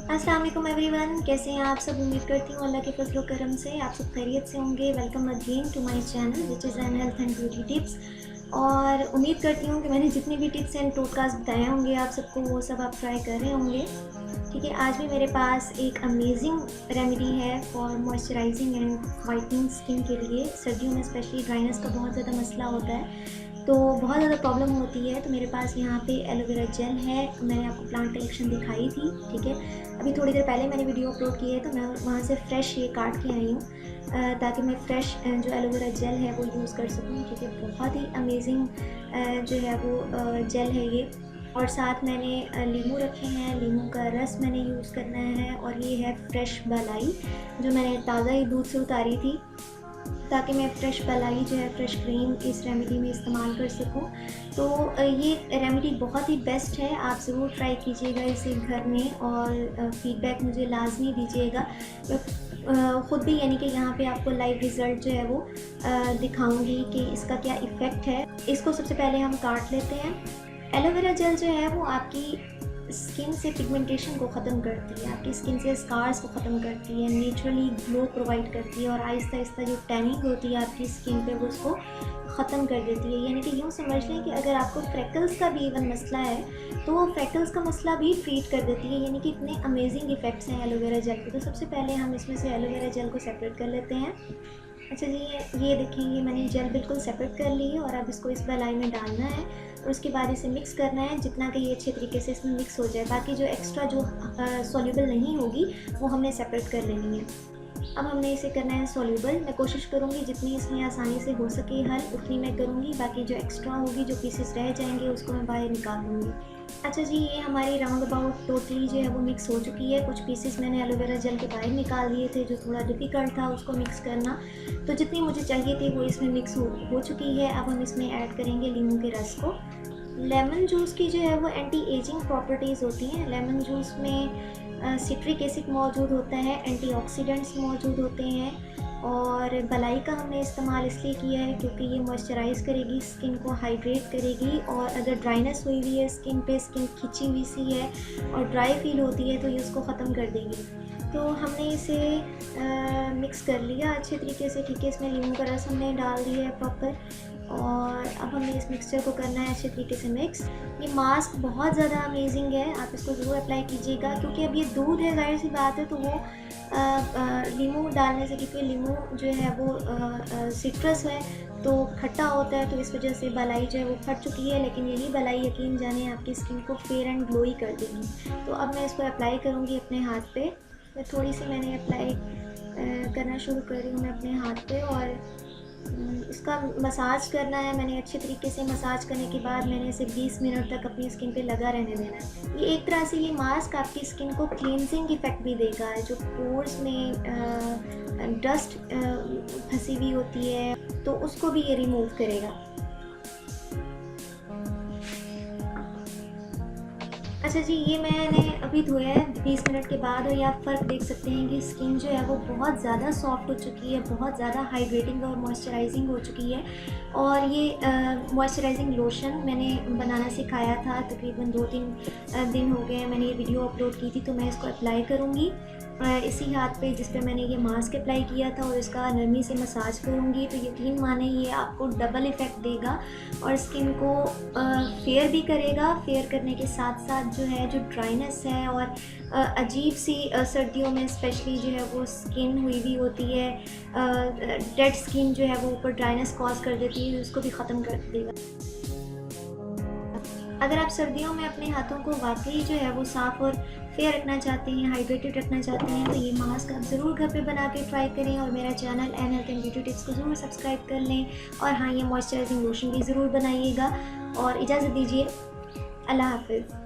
अस्सलाम वालेकुम एवरीवन, कैसे हैं आप सब। उम्मीद करती हूँ अल्लाह के फजल करम से आप सब खैरियत से होंगे। Welcome again to my channel which is N health and beauty tips. और उम्मीद करती हूँ कि मैंने जितनी भी टिप्स एंड टोटकास बताए होंगे आप सबको वो सब आप ट्राई कर रहे होंगे। ठीक है, आज भी मेरे पास एक अमेजिंग रेमेडी है for moisturising and whitening skin के लिए। सर्दियों में स्पेशली ड्राइनेस का बहुत ज़्यादा मसला होता है, तो बहुत ज़्यादा प्रॉब्लम होती है। तो मेरे पास यहाँ पे एलोवेरा जेल है, मैंने आपको प्लांट कलेक्शन दिखाई थी। ठीक है, अभी थोड़ी देर पहले मैंने वीडियो अपलोड की है, तो मैं वहाँ से फ़्रेश ये काट के आई हूँ ताकि मैं फ़्रेश जो एलोवेरा जेल है वो यूज़ कर सकूँ। ठीक है, बहुत ही अमेजिंग जो है वो जेल है ये। और साथ मैंने लीमू रखे हैं, लीमू का रस मैंने यूज़ करना है। और ये है फ्रेश बलाई जो मैंने ताज़ा ही दूध से उतारी थी, ताकि मैं फ़्रेश बलाई जो है फ्रेश क्रीम इस रेमेडी में इस्तेमाल कर सकूं। तो ये रेमेडी बहुत ही बेस्ट है, आप ज़रूर ट्राई कीजिएगा इसे घर में और फीडबैक मुझे लाजमी दीजिएगा। मैं ख़ुद भी यानी कि यहाँ पे आपको लाइव रिज़ल्ट जो है वो दिखाऊंगी कि इसका क्या इफ़ेक्ट है। इसको सबसे पहले हम काट लेते हैं। एलोवेरा जेल जो है वो आपकी स्किन से पिगमेंटेशन को ख़त्म करती है, आपकी स्किन से स्कार्स को ख़त्म करती है, नेचुरली ग्लो प्रोवाइड करती है और आहिस्ता आहिस्ता जो टैनिंग होती है आपकी स्किन पे वो उसको ख़त्म कर देती है। यानी कि यूँ समझ लें कि अगर आपको फ्रैकल्स का भी इवन मसला है तो वो फ्रैकल्स का मसला भी ट्रीट कर देती है। यानी कि इतने अमेजिंग इफ़ेक्ट्स हैं एलोवेरा जेल के। तो सबसे पहले हम इसमें से एलोवेरा जेल को सेपरेट कर लेते हैं। अच्छा जी, ये देखेंगे मैंने जेल बिल्कुल सेपरेट कर ली है और अब इसको इस बलाई में डालना है और उसके बाद इसे मिक्स करना है जितना कि ये अच्छे तरीके से इसमें मिक्स हो जाए। बाकी जो एक्स्ट्रा जो सॉल्यूबल नहीं होगी वो हमने सेपरेट कर लेनी है। अब हमने इसे करना है सॉल्यूबल। मैं कोशिश करूँगी जितनी इसमें आसानी से हो सके हल उतनी मैं करूँगी। बाकी जो एक्स्ट्रा होगी, जो पीसेस रह जाएंगे, उसको मैं बाहर निकाल लूँगी। अच्छा जी, ये हमारी राउंड अबाउट टोटली जो है वो मिक्स हो चुकी है। कुछ पीसेस मैंने एलोवेरा जेल के बाहर निकाल दिए थे जो थोड़ा डिफ़िकल्ट था उसको मिक्स करना। तो जितनी मुझे चाहिए थी वो इसमें मिक्स हो चुकी है। अब हम इसमें ऐड करेंगे लीमू के रस को। लेमन जूस की जो है वो एंटी एजिंग प्रॉपर्टीज़ होती हैं। लेमन जूस में सिट्रिक एसिड मौजूद होता है, एंटीऑक्सीडेंट्स मौजूद होते हैं। और बलाई का हमने इस्तेमाल इसलिए किया है क्योंकि ये मॉइस्चराइज़ करेगी, स्किन को हाइड्रेट करेगी। और अगर ड्राइनेस हुई हुई है स्किन पे, स्किन खिंची हुई सी है और ड्राई फील होती है तो ये उसको ख़त्म कर देगी। तो हमने इसे मिक्स कर लिया अच्छे तरीके से। ठीक है, इसमें लीमू का रस हमने डाल दिया है प्रॉपर। और अब हमें इस मिक्सचर को करना है अच्छे तरीके से मिक्स। ये मास्क बहुत ज़्यादा अमेजिंग है, आप इसको ज़रूर अप्लाई कीजिएगा क्योंकि अब ये दूध है, जाहिर सी बात है। तो वो लीमू डालने से, क्योंकि लीमू जो है वो सिट्रस है तो खट्टा होता है, तो इस वजह से बलाई जो है वो फट चुकी है। लेकिन यही बलाई यकीन जाने आपकी स्किन को फेयर एंड ग्लोई कर देगी। तो अब मैं इसको अप्लाई करूँगी अपने हाथ पे। मैं थोड़ी सी मैंने अप्लाई करना शुरू कर रही हूँ मैं अपने हाथ पे और इसका मसाज करना है। मैंने अच्छे तरीके से मसाज करने के बाद मैंने इसे 20 मिनट तक अपनी स्किन पे लगा रहने देना है। ये एक तरह से ये मास्क आपकी स्किन को क्लींजिंग इफ़ेक्ट भी देगा। जो पोर्स में डस्ट फंसी हुई होती है तो उसको भी ये रिमूव करेगा। अच्छा जी, ये मैंने अभी धोया है 20 मिनट के बाद और ये आप फ़र्क देख सकते हैं कि स्किन जो है वो बहुत ज़्यादा सॉफ्ट हो चुकी है, बहुत ज़्यादा हाइड्रेटिंग और मॉइस्चराइजिंग हो चुकी है। और ये मॉइस्चराइजिंग लोशन मैंने बनाना सिखाया था, तकरीबन 2-3 दिन हो गए हैं मैंने ये वीडियो अपलोड की थी। तो मैं इसको अप्लाई करूँगी इसी हाथ पे जिस पे मैंने ये मास्क अप्लाई किया था और इसका नरमी से मसाज करूँगी। तो यकीन माने ये आपको डबल इफ़ेक्ट देगा और स्किन को फेयर भी करेगा। फेयर करने के साथ साथ जो है जो ड्राइनेस है और अजीब सी सर्दियों में स्पेशली जो है वो स्किन हुई भी होती है, डेड स्किन जो है वो ऊपर ड्राइनेस कॉज कर देती है, उसको भी ख़त्म कर देगा। अगर आप सर्दियों में अपने हाथों को वाकई जो है वो साफ़ और फेयर रखना चाहते हैं, हाइड्रेटेड रखना चाहते हैं, तो ये मास्क आप ज़रूर घर पे बना के ट्राई करें। और मेरा channel N health and beauty tips को ज़रूर सब्सक्राइब कर लें। और हाँ, ये मॉइस्चराइजिंग लोशन भी ज़रूर बनाइएगा। और इजाज़त दीजिए, अल्लाह हाफ़िज़।